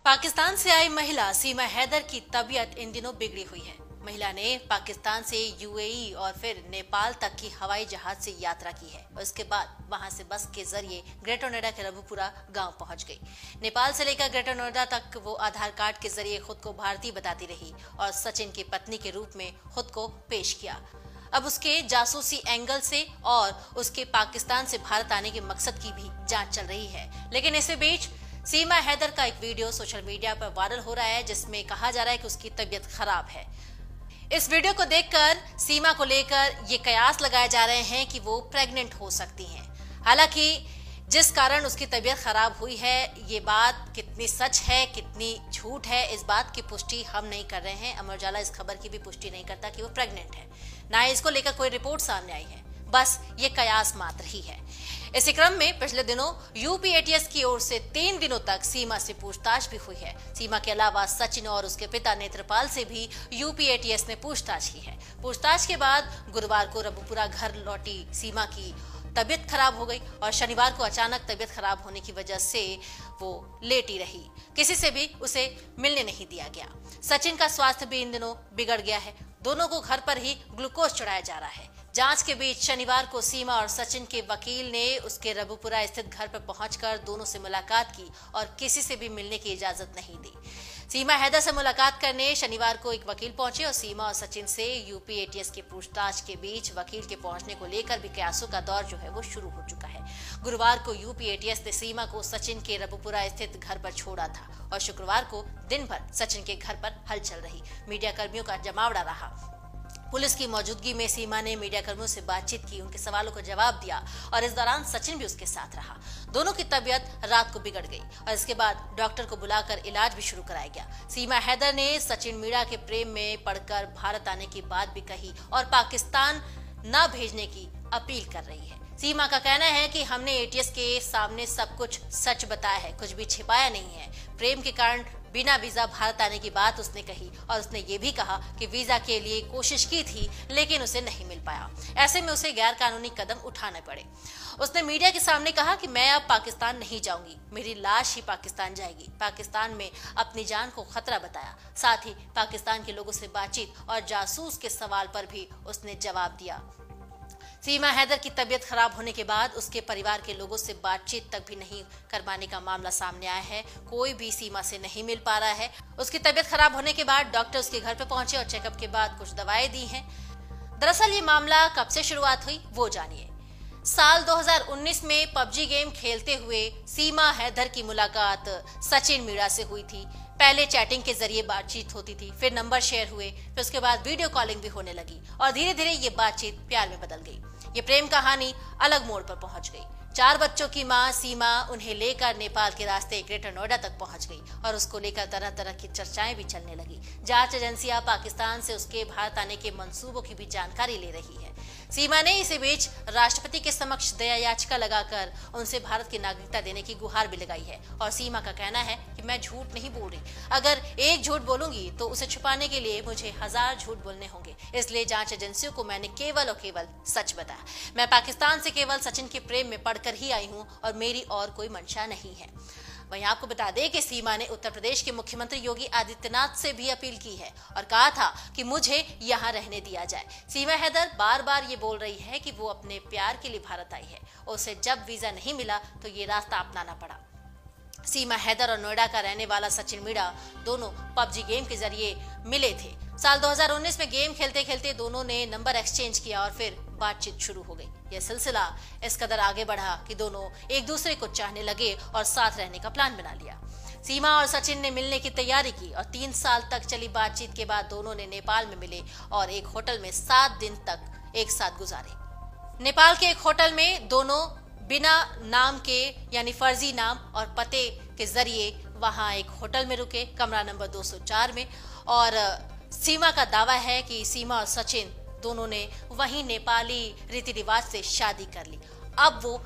पाकिस्तान से आई महिला सीमा हैदर की तबीयत इन दिनों बिगड़ी हुई है। महिला ने पाकिस्तान से यूएई और फिर नेपाल तक की हवाई जहाज से यात्रा की है और उसके बाद वहां से बस के जरिए ग्रेटर नोएडा के रबुपुरा गांव पहुंच गई। नेपाल से लेकर ग्रेटर नोएडा तक वो आधार कार्ड के जरिए खुद को भारतीय बताती रही और सचिन की पत्नी के रूप में खुद को पेश किया। अब उसके जासूसी एंगल से और उसके पाकिस्तान से भारत आने के मकसद की भी जांच चल रही है। लेकिन इसी बीच सीमा हैदर का एक वीडियो सोशल मीडिया पर वायरल हो रहा है जिसमें कहा जा रहा है कि उसकी तबीयत खराब है। इस वीडियो को देखकर सीमा को लेकर ये कयास लगाए जा रहे हैं कि वो प्रेग्नेंट हो सकती हैं। हालांकि जिस कारण उसकी तबीयत खराब हुई है, ये बात कितनी सच है कितनी झूठ है, इस बात की पुष्टि हम नहीं कर रहे हैं। अमर उजाला इस खबर की भी पुष्टि नहीं करता कि वो प्रेग्नेंट है, ना ही इसको लेकर कोई रिपोर्ट सामने आई है, बस ये कयास मात्र ही है। इसी क्रम में पिछले दिनों यूपी एटीएस की ओर से 3 दिनों तक सीमा से पूछताछ भी हुई है। सीमा के अलावा सचिन और उसके पिता नेत्रपाल से भी यूपी एटीएस ने पूछताछ की है। पूछताछ के बाद गुरुवार को रबुपुरा घर लौटी सीमा की तबीयत खराब हो गई और शनिवार को अचानक तबीयत खराब होने की वजह से वो लेटी रही, किसी से भी उसे मिलने नहीं दिया गया। सचिन का स्वास्थ्य भी इन दिनों बिगड़ गया है, दोनों को घर पर ही ग्लूकोज चढ़ाया जा रहा है। जांच के बीच शनिवार को सीमा और सचिन के वकील ने उसके रबुपुरा स्थित घर पर पहुंचकर दोनों से मुलाकात की और किसी से भी मिलने की इजाजत नहीं दी। सीमा हैदर से मुलाकात करने शनिवार को एक वकील पहुंचे और सीमा और सचिन से यूपी एटीएस की पूछताछ के बीच वकील के पहुंचने को लेकर भी कयासों का दौर जो है वो शुरू हो चुका है। गुरुवार को यूपी एटीएस ने सीमा को सचिन के रबुपुरा स्थित घर पर छोड़ा था और शुक्रवार को दिन भर सचिन के घर पर हलचल रही। मीडिया कर्मियों का जमावड़ा रहा। पुलिस की मौजूदगी में सीमा ने मीडिया कर्मियों से बातचीत की, उनके सवालों को जवाब दिया और इस दौरान सचिन भी उसके साथ रहा। दोनों की तबीयत रात को बिगड़ गई और इसके बाद डॉक्टर को बुलाकर इलाज भी शुरू कराया गया। सीमा हैदर ने सचिन मीणा के प्रेम में पड़कर भारत आने की बात भी कही और पाकिस्तान न भेजने की अपील कर रही है। सीमा का कहना है कि हमने एटीएस के सामने सब कुछ सच बताया है, कुछ भी छिपाया नहीं है। प्रेम के कारण बिना वीजा भारत आने की बात उसने कही और उसने ये भी कहा कि वीजा के लिए कोशिश की थी लेकिन उसे नहीं मिल पाया, ऐसे में उसे गैर कानूनी कदम उठाने पड़े। उसने मीडिया के सामने कहा कि मैं अब पाकिस्तान नहीं जाऊंगी, मेरी लाश ही पाकिस्तान जाएगी। पाकिस्तान में अपनी जान को खतरा बताया। साथ ही पाकिस्तान के लोगों से बातचीत और जासूस के सवाल पर भी उसने जवाब दिया। सीमा हैदर की तबीयत खराब होने के बाद उसके परिवार के लोगों से बातचीत तक भी नहीं करवाने का मामला सामने आया है। कोई भी सीमा से नहीं मिल पा रहा है। उसकी तबीयत खराब होने के बाद डॉक्टर उसके घर पर पहुंचे और चेकअप के बाद कुछ दवाएं दी हैं। दरअसल ये मामला कब से शुरुआत हुई वो जानिए। साल 2019 में पबजी गेम खेलते हुए सीमा हैदर की मुलाकात सचिन मीणा से हुई थी। पहले चैटिंग के जरिए बातचीत होती थी, फिर नंबर शेयर हुए, फिर उसके बाद वीडियो कॉलिंग भी होने लगी और धीरे धीरे ये बातचीत प्यार में बदल गई। ये प्रेम कहानी अलग मोड़ पर पहुंच गई। 4 बच्चों की मां सीमा उन्हें लेकर नेपाल के रास्ते ग्रेटर नोएडा तक पहुंच गई और उसको लेकर तरह तरह की चर्चाएं भी चलने लगी। जांच एजेंसियां पाकिस्तान से उसके भारत आने के मंसूबों की भी जानकारी ले रही है। सीमा ने इसी बीच राष्ट्रपति के समक्ष दया याचिका लगाकर उनसे भारत की नागरिकता देने की गुहार भी लगाई है और सीमा का कहना है कि मैं झूठ नहीं बोल रही, अगर एक झूठ बोलूंगी तो उसे छुपाने के लिए मुझे 1000 झूठ बोलने होंगे, इसलिए जांच एजेंसियों को मैंने केवल और केवल सच बताया। मैं पाकिस्तान से केवल सचिन के प्रेम में पड़कर ही आई हूँ और मेरी और कोई मंशा नहीं है। वहीं आपको बता दें कि सीमा ने उत्तर प्रदेश के मुख्यमंत्री योगी आदित्यनाथ से भी अपील की है और कहा था कि मुझे यहाँ रहने दिया जाए। सीमा हैदर बार बार ये बोल रही है कि वो अपने प्यार के लिए भारत आई है, उसे जब वीजा नहीं मिला तो ये रास्ता अपनाना पड़ा। सीमा हैदर और नोएडा का रहने वाला सचिन मीणा दोनों पबजी गेम के जरिए मिले थे। साल 2019 में गेम खेलते खेलते दोनों ने नंबर एक्सचेंज किया और फिर बातचीत शुरू हो गई। यह सिलसिला इस कदर आगे बढ़ा कि दोनों एक दूसरे को चाहने लगे और साथ रहने का प्लान बना लिया। सीमा और सचिन ने मिलने की तैयारी की और 3 साल तक चली बातचीत के बाद दोनों ने नेपाल में मिले और एक होटल में 7 दिन तक एक साथ गुजारे। नेपाल के एक होटल में दोनों बिना नाम के यानी फर्जी नाम और पते के जरिए वहां एक होटल में रुके, कमरा नंबर 204 में। और सीमा का दावा है कि सीमा और सचिन दोनों ने वहीं नेपाली रीति रिवाज से शादी कर ली। अब वो